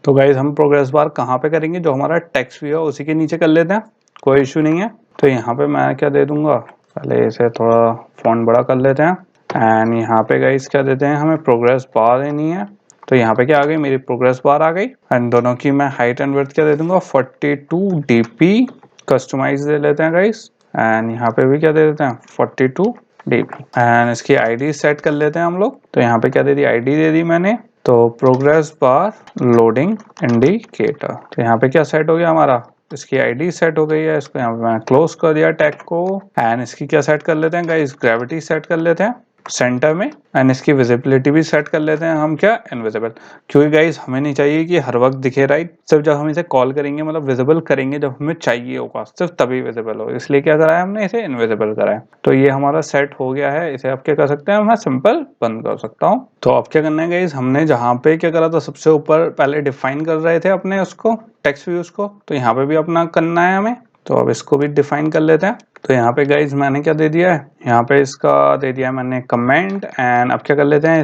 तो गाइज हम progress bar कहाँ पे करेंगे, जो हमारा टेक्स्ट व्यू है उसी के नीचे कर लेते हैं, कोई इशू नहीं है। तो यहाँ पे मैं क्या दे दूंगा, पहले इसे थोड़ा फॉन्ट बड़ा कर लेते हैं एंड यहाँ पे गाइज क्या देते हैं, हमें प्रोग्रेस बार देनी है। तो यहाँ पे क्या आ गई, मेरी प्रोग्रेस बार आ गई एंड दोनों की मैं हाइट एंड विड्थ क्या दे दूंगा 42 dp। कस्टमाइज दे लेते हैं गाइज एंड यहाँ पे भी क्या दे देते हैं 42 dp एंड इसकी आईडी सेट कर लेते हैं हम लोग। तो यहाँ पे क्या दे दी, आईडी दे दी मैंने। तो प्रोग्रेस बार लोडिंग इंडिकेटर, तो यहाँ पे क्या सेट हो गया हमारा, इसकी आईडी सेट हो गई है। इसको यहाँ पे मैं क्लोज कर दिया टैग को एंड इसकी क्या सेट कर लेते हैं गाइस, ग्रेविटी सेट कर लेते हैं सेंटर में एंड इसकी विजिबिलिटी भी सेट कर लेते हैं हम क्या, इनविजिबल। क्योंकि गाइस हमें नहीं चाहिए कि हर वक्त दिखे, राइट। सिर्फ जब हम इसे कॉल करेंगे मतलब विजिबल करेंगे जब हमें चाहिए होगा, सिर्फ तभी विजिबल हो, इसलिए क्या करा है हमने, इसे इनविजिबल करा है। तो ये हमारा सेट हो गया है। इसे आप क्या कर सकते हैं, मैं सिंपल बंद कर सकता हूँ। तो अब क्या करना है गाइस, हमने जहाँ पे क्या करा था, सबसे ऊपर पहले डिफाइन कर रहे थे अपने उसको टेक्स्ट व्यूज को, तो यहाँ पे भी अपना करना है हमें। तो अब इसको भी डिफाइन कर लेते हैं। तो यहाँ पे गाइज मैंने क्या दे दिया है, यहाँ पे इसका दे दिया मैंने कमेंट एंड अब क्या कर लेते हैं,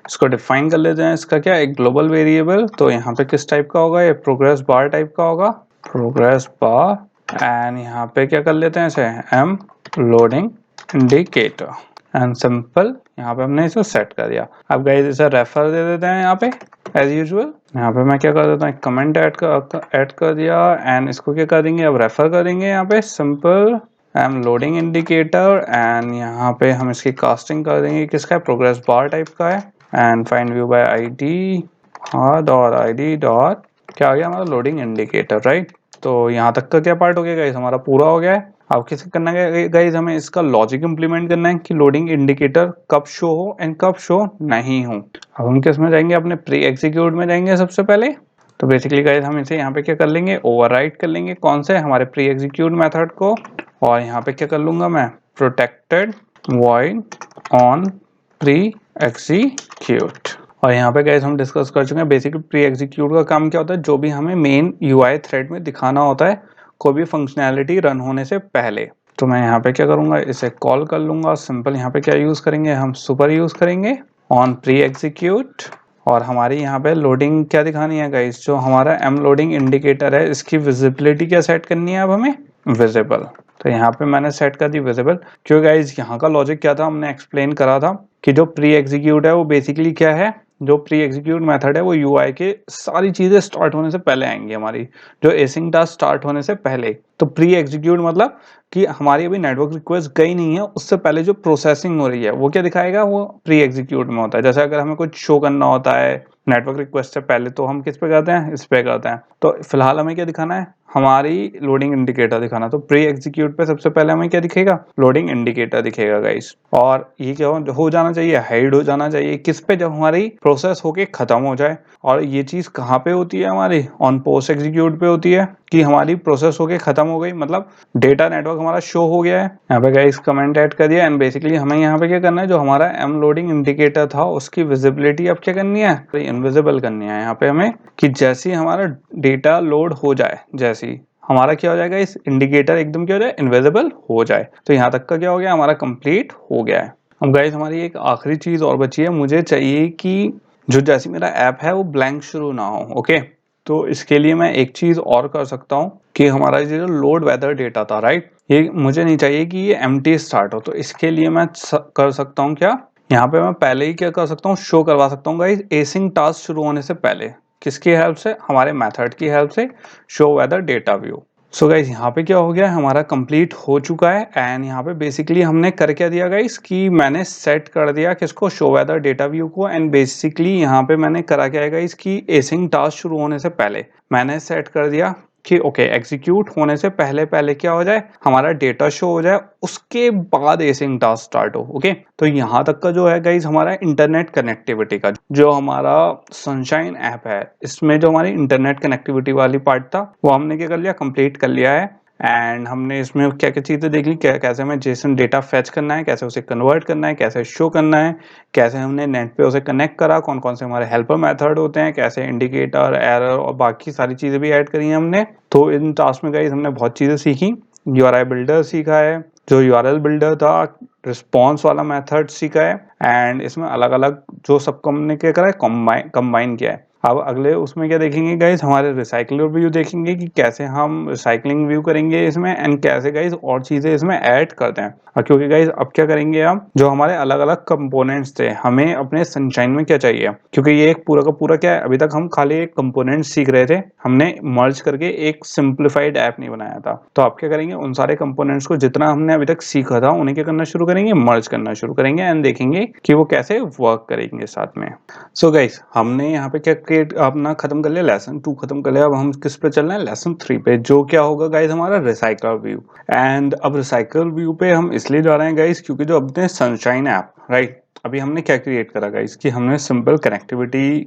इसको डिफाइन कर लेते हैं। इसका क्या, एक ग्लोबल वेरिएबल। तो यहाँ पे किस टाइप का होगा, ये प्रोग्रेस बार टाइप का होगा, प्रोग्रेस बार एंड यहाँ पे क्या कर लेते हैं इसे M loading indicator and simple. यहाँ पे हमने इसे सेट कर दिया। अब गाइज इसे रेफर दे देते हैं यहाँ पे एज यूजुअल। यहाँ पे मैं क्या कर देता हूँ, कमेंट ऐड कर दिया एंड इसको क्या करेंगे, अब रेफर करेंगे यहाँ पे simple M loading indicator and यहाँ पे हम इसकी कास्टिंग कर देंगे, किसका है, प्रोग्रेस बार टाइप का है and find view bye ID, हाँ डॉट आईडी डॉट क्या आ गया हमारा लोडिंग इंडिकेटर, राइट। तो यहाँ तक का क्या पार्ट हो गया गाइस, हमारा पूरा हो गया है। अब किस करना है गाइस, हमें इसका लॉजिक इंप्लीमेंट करना है कि लोडिंग इंडिकेटर कब शो हो एंड कब शो नहीं हो। अब हम किस में जाएंगे, अपने प्री एग्जीक्यूट में जाएंगे सबसे पहले। तो बेसिकली गाइस हम इसे यहाँ पे क्या कर लेंगे, ओवरराइड कर लेंगे, कौन से, हमारे प्री एग्जीक्यूट मेथड को। और यहाँ पे क्या कर लूंगा मैं, protected void on pre execute. और यहाँ पे गाइस हम डिस्कस कर चुके हैं बेसिकली प्री एग्जीक्यूट का काम क्या होता है, जो भी हमें मेन यूआई थ्रेड में दिखाना होता है कोई भी फंक्शनैलिटी रन होने से पहले। तो मैं यहाँ पे क्या करूंगा, इसे कॉल कर लूंगा सिंपल। यहाँ पे क्या यूज करेंगे, हम सुपर यूज करेंगे ऑन प्री एग्जीक्यूट। और हमारी यहाँ पे लोडिंग क्या दिखानी है गाइस, जो हमारा एम लोडिंग इंडिकेटर है इसकी विजिबिलिटी क्या सेट करनी है अब हमें, विजिबल। तो यहाँ पे मैंने सेट कर दी विजिबल। क्योंकि गाइस यहाँ का लॉजिक क्या था, हमने एक्सप्लेन करा था कि जो प्री एग्जीक्यूट है वो बेसिकली क्या है, जो प्री एग्जीक्यूट मेथड है वो यूआई के सारी चीजें स्टार्ट होने से पहले आएंगी, हमारी जो एसिंग टास्क स्टार्ट होने से पहले। तो प्री एग्जीक्यूट मतलब कि हमारी अभी नेटवर्क रिक्वेस्ट गई नहीं है, उससे पहले जो प्रोसेसिंग हो रही है वो क्या दिखाएगा, वो प्री एग्जीक्यूट में होता है। जैसे अगर हमें कुछ शो करना होता है नेटवर्क रिक्वेस्ट से पहले, तो हम किस पे करते हैं, इस पे करते हैं। तो फिलहाल हमें क्या दिखाना है, हमारी लोडिंग इंडिकेटर दिखाना। तो प्री एग्जीक्यूट पे सबसे पहले हमें क्या दिखेगा, लोडिंग इंडिकेटर दिखेगा गाइस। और ये क्या हो जाना चाहिए, हाइड हो जाना चाहिए किस पे, जब हमारी प्रोसेस होके खत्म हो जाए। और ये चीज कहाँ पे होती है, हमारी ऑन पोस्ट एग्जीक्यूट पे होती है, कि हमारी प्रोसेस होके खत्म हो गई, मतलब डेटा नेटवर्क हमारा शो हो गया है। यहाँ पे गाइस कमेंट ऐड कर दिया एंड बेसिकली हमें यहाँ पे क्या करना है, जो हमारा एम लोडिंग इंडिकेटर था उसकी विजिबिलिटी अब क्या करनी है, इनविजिबल करनी है यहाँ पे हमें, कि जैसे ही हमारा डेटा लोड हो जाए, जैसे ही हमारा क्या हो जाएगा, इस इंडिकेटर एकदम क्या हो जाए, इनविजिबल हो जाए। तो यहाँ तक का क्या हो गया, हमारा कंप्लीट हो गया है। अब गाइस हमारी एक आखिरी चीज और बची है, मुझे चाहिए कि जो जैसे मेरा ऐप है वो ब्लैंक शुरू ना हो, ओके। तो इसके लिए मैं एक चीज और कर सकता हूँ कि हमारा ये जो लोड वेदर डेटा था, राइट, ये मुझे नहीं चाहिए कि ये एम्प्टी स्टार्ट हो। तो इसके लिए मैं कर सकता हूँ क्या, यहाँ पे मैं पहले ही क्या कर सकता हूँ, शो करवा सकता हूँ गाइस एसिंग टास्क शुरू होने से पहले, किसकी हेल्प से, हमारे मेथड की हेल्प से, show weather data view. So guys यहाँ पे क्या हो गया, हमारा कंप्लीट हो चुका है एंड यहाँ पे बेसिकली हमने कर क्या दिया गाइस, कि मैंने सेट कर दिया किसको, शो वेदर डेटा व्यू को। एंड बेसिकली यहाँ पे मैंने करा क्या है गाइस, कि एसिंग टास्क शुरू होने से पहले मैंने सेट कर दिया कि ओके एग्जीक्यूट होने से पहले पहले क्या हो जाए, हमारा डेटा शो हो जाए, उसके बाद एसिंग टास्क स्टार्ट हो, ओके। तो यहाँ तक का जो है गाइस हमारा इंटरनेट कनेक्टिविटी का, जो हमारा सनशाइन ऐप है इसमें जो हमारी इंटरनेट कनेक्टिविटी वाली पार्ट था वो हमने क्या कर लिया, कंप्लीट कर लिया है। एंड हमने इसमें क्या क्या चीजें देख ली, कैसे हमें जेसन डेटा फेच करना है, कैसे उसे कन्वर्ट करना है, कैसे शो करना है, कैसे हमने नेट पे उसे कनेक्ट करा, कौन कौन से हमारे हेल्पर मेथड होते हैं, कैसे इंडिकेटर, एरर और बाकी सारी चीजें भी ऐड करी हैं हमने। तो इन टास्क में गाइस हमने बहुत चीजें सीखी। यूआरएल बिल्डर सीखा है, जो यूआरएल बिल्डर था, रिस्पॉन्स वाला मेथड सीखा है एंड इसमें अलग अलग जो सबको हमने क्या करा है, कंबाइन किया है। अब अगले उसमें क्या देखेंगे गाइस, हमारे रिसाइकलर व्यू देखेंगे कि कैसे हम रिसाइकलिंग व्यू करेंगे इसमें, एंड कैसे गाइस और चीजें इसमें ऐड करते हैं। क्योंकि गाइस अब क्या करेंगे हम, जो हमारे अलग अलग कंपोनेंट्स थे, हमें अपने सनशाइन में क्या चाहिए, क्योंकि ये एक पूरा का पूरा क्या है, अभी तक हम खाली एक कंपोनेंट सीख रहे थे, हमने मर्ज करके एक सिंप्लीफाइड ऐप नहीं बनाया था। तो आप क्या करेंगे, उन सारे कंपोनेंट्स को जितना हमने अभी तक सीखा था उन्हें क्या करना शुरू करेंगे, मर्ज करना शुरू करेंगे, एंड देखेंगे कि वो कैसे वर्क करेंगे साथ में। सो गाइस हमने यहाँ पे क्या क्रिएट अपना खत्म कर लिया, लेसन 2 खत्म कर लिया। अब हम किस पे चल रहे हैं, लेसन 3 पे, जो क्या होगा गाइस, हमारा रिसाइकलर व्यू। एंड अब रिसाइकलर व्यू पे हम इसलिए जा रहे हैं गाइस, क्योंकि जो अपने सनशाइन ऐप, राइट, अभी हमने क्या क्रिएट करा गाइस, कि हमने सिंपल कनेक्टिविटी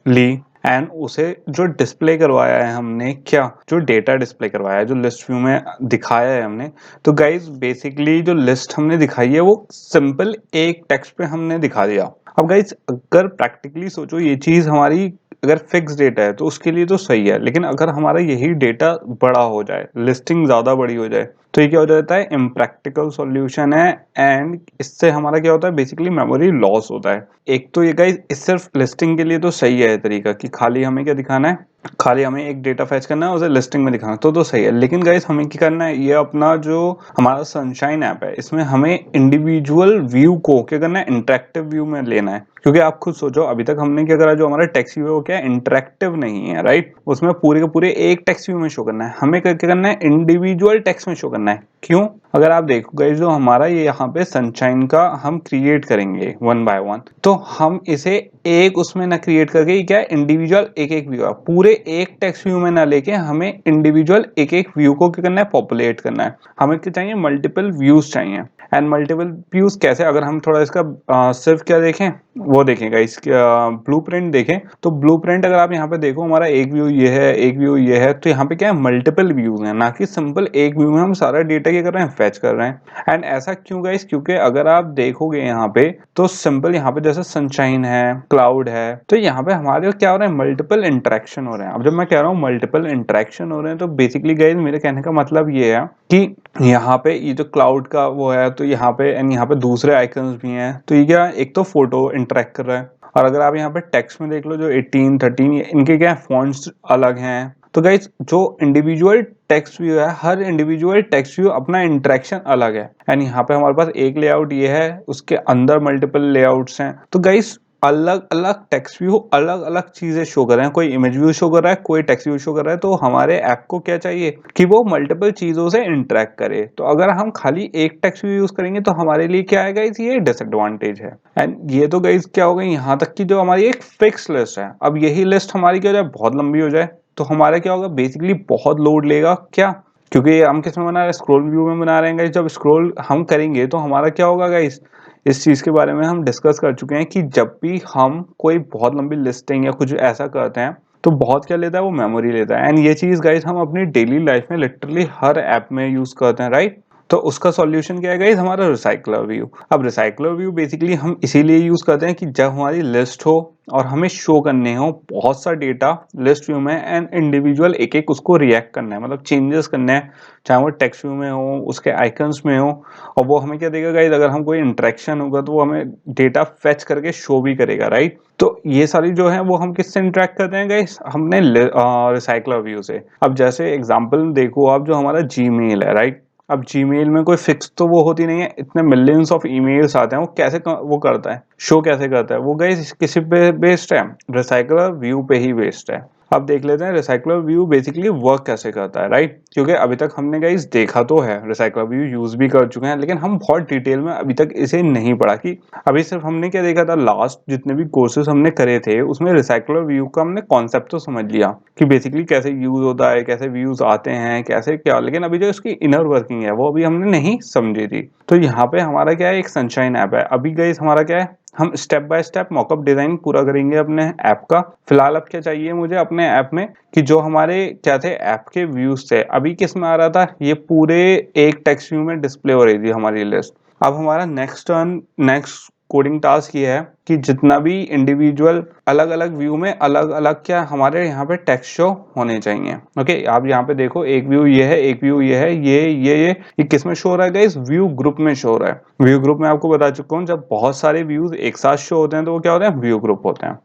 ली एंड उसे जो डिस्प्ले करवाया है हमने, क्या जो डेटा डिस्प्ले करवाया है, जो लिस्ट व्यू में दिखाया है हमने। तो गाइस बेसिकली जो लिस्ट हमने दिखाई है वो सिंपल एक टेक्स्ट पे हमने दिखा दिया। अब गाइस अगर प्रैक्टिकली सोचो, ये चीज हमारी अगर फिक्स डेटा है तो उसके लिए तो सही है, लेकिन अगर हमारा यही डेटा बड़ा हो जाए, लिस्टिंग ज्यादा बड़ी हो जाए, तो ये क्या हो जाता है, इम्प्रैक्टिकल सॉल्यूशन है। एंड इससे हमारा क्या होता है, बेसिकली मेमोरी लॉस होता है। एक तो ये गाइस इस सिर्फ लिस्टिंग के लिए तो सही है तरीका, कि खाली हमें क्या दिखाना है, खाली हमें एक डेटा फैच करना है, उसे लिस्टिंग में दिखाना तो सही है। लेकिन गाइस हमें क्या करना है, ये अपना जो हमारा सनशाइन ऐप है, इसमें हमें इंडिविजुअल व्यू को क्या करना है, इंटरेक्टिव व्यू में लेना है। क्योंकि आप खुद सोचो, अभी तक हमने क्या करा, जो हमारा टेक्स्ट व्यू है वो क्या है, इंटरेक्टिव नहीं है, राइट। उसमें पूरे के पूरे एक टेक्स्ट व्यू में शो करना है, हमें क्या करना है, इंडिविजुअल टेक्स्ट में शो करना है। क्यों, अगर आप देखो गाइस, जो हमारा ये यहाँ पे सनशाइन का हम क्रिएट करेंगे वन बाय वन, तो हम इसे एक उसमें ना क्रिएट करके, ये क्या है, इंडिविजुअल एक एक व्यू है, पूरे एक टेक्स्ट व्यू में ना लेके हमें इंडिविजुअल एक एक व्यू को क्या करना है, पॉपुलेट करना है। हमें क्या चाहिए, मल्टीपल व्यूज चाहिए। एंड मल्टीपल व्यूज कैसे, अगर हम थोड़ा इसका सिर्फ क्या देखें, वो देखेंगे इसका ब्लूप्रिंट देखें, तो ब्लूप्रिंट अगर आप यहाँ पे देखो, हमारा एक व्यू ये है, एक व्यू ये है, तो यहाँ पे क्या है, मल्टीपल व्यूज हैं, ना कि सिंपल एक व्यू में हम सारा डेटा क्या कर रहे हैं, फैच कर रहे हैं। एंड ऐसा क्यों गाइस, क्योंकि अगर आप देखोगे यहाँ पे, तो सिंपल यहाँ पे जैसे सनशाइन है, क्लाउड है, तो यहाँ पे हमारे क्या हो रहा है, मल्टीपल इंटरेक्शन हो रहे हैं। अब जब मैं कह रहा हूँ मल्टीपल इंटरेक्शन हो रहे हैं, तो बेसिकली गाइस मेरे कहने का मतलब ये है कि यहाँ पे ये जो क्लाउड का वो है, तो यहाँ पे एंड यहाँ पे दूसरे आइकन्स भी हैं, तो ये क्या, एक तो फोटो इंटरेक्ट कर रहा है, और अगर आप यहाँ पे टेक्स्ट में देख लो, जो 18 13 इनके क्या फॉन्ट्स अलग हैं। तो गाइस जो इंडिविजुअल टेक्स्ट व्यू है, हर इंडिविजुअल टेक्स्ट व्यू अपना इंटरेक्शन अलग है। एंड यहाँ पे हमारे पास एक लेआउट ये है, उसके अंदर मल्टीपल लेआउट्स हैं। तो गाइस अलग अलग टेक्स्ट व्यू अलग अलग चीजें शो कर रहे हैं, कोई इमेज व्यू शो कर रहा है, कोई टेक्स्ट व्यू शो कर रहा है। तो हमारे ऐप को क्या चाहिए, कि वो मल्टीपल चीजों से इंटरेक्ट करे। तो अगर हम खाली एक टेक्स्ट व्यू यूज करेंगे तो हमारे लिए क्या आएगा, ये डिसएडवांटेज है। एंड ये तो गाइस क्या हो गई, यहाँ तक की जो हमारी एक फिक्स लिस्ट है। अब यही लिस्ट हमारी क्या हो जाए, बहुत लंबी हो जाए, तो हमारा क्या होगा, बेसिकली बहुत लोड लेगा। क्या, क्योंकि हम किस में बना रहे हैं, स्क्रॉल व्यू में बना रहे हैं गाइस। जब स्क्रॉल हम करेंगे तो हमारा क्या होगा गाइस, इस चीज के बारे में हम डिस्कस कर चुके हैं कि जब भी हम कोई बहुत लंबी लिस्टिंग या कुछ ऐसा करते हैं, तो बहुत क्या लेता है, वो मेमोरी लेता है। एंड ये चीज गाइस हम अपनी डेली लाइफ में लिटरली हर ऐप में यूज करते हैं, राइट। तो उसका सॉल्यूशन क्या है गाइस, हमारा रिसाइकलर व्यू। अब रिसाइकलर व्यू बेसिकली हम इसीलिए यूज करते हैं कि जब हमारी लिस्ट हो और हमें शो करने हो बहुत सा डेटा लिस्ट व्यू में, एंड इंडिविजुअल एक एक उसको रिएक्ट करना है, मतलब चेंजेस करने हैं, चाहे वो टेक्स्ट व्यू में हो, उसके आइकन्स में हो। और वो हमें क्या देगा गाइस, अगर हम कोई इंटरेक्शन होगा तो वो हमें डेटा फेच करके शो भी करेगा, राइट। तो ये सारी जो है वो हम किससे इंटरेक्ट करते हैं गाइस, हमने रिसाइकलर व्यू से। अब जैसे एग्जांपल देखो आप, जो हमारा जीमेल है, राइट। अब जीमेल में कोई फिक्स तो वो होती नहीं है, इतने मिलियंस ऑफ ईमेल्स आते हैं, वो कैसे वो करता है, शो कैसे करता है वो गाइस, किसी पे बेस्ड है, रिसाइकलर व्यू पे ही बेस्ड है। अब देख लेते हैं रिसाइकलर व्यू बेसिकली वर्क कैसे करता है, राइट। क्योंकि अभी तक हमने गाइस देखा तो है, रिसाइकलर व्यू यूज भी कर चुके हैं, लेकिन हम बहुत डिटेल में अभी तक इसे नहीं पढ़ा। कि अभी सिर्फ हमने क्या देखा था, लास्ट जितने भी कोर्सेज हमने करे थे उसमें रिसाइकलर व्यू का हमने कॉन्सेप्ट तो समझ लिया कि बेसिकली कैसे यूज होता है, कैसे व्यूज आते हैं, कैसे क्या, लेकिन अभी जो इसकी इनर वर्किंग है वो अभी हमने नहीं समझी थी। तो यहाँ पे हमारा क्या है, एक सनशाइन ऐप है। अभी गाइस हमारा क्या है, हम step by step mock-up design पूरा करेंगे अपने ऐप का। फिलहाल अब क्या चाहिए मुझे अपने ऐप में, कि जो हमारे क्या थे ऐप के व्यूज थे, अभी किस में आ रहा था, ये पूरे एक टेक्स्ट व्यू में डिस्प्ले हो रही थी हमारी लिस्ट। अब हमारा नेक्स्ट कोडिंग टास्क ये है कि जितना भी इंडिविजुअल अलग अलग व्यू में अलग अलग क्या हमारे यहाँ पे टेक्स्ट शो होने चाहिए। ओके, आप यहाँ पे देखो, एक व्यू ये है, एक व्यू ये है, ये किस में शो हो रहा है गाइस, व्यू ग्रुप में शो हो रहा है। व्यू ग्रुप में आपको बता चुका हूँ, जब बहुत सारे व्यूज एक साथ शो होते हैं तो वो क्या होते हैं, व्यू ग्रुप होते हैं।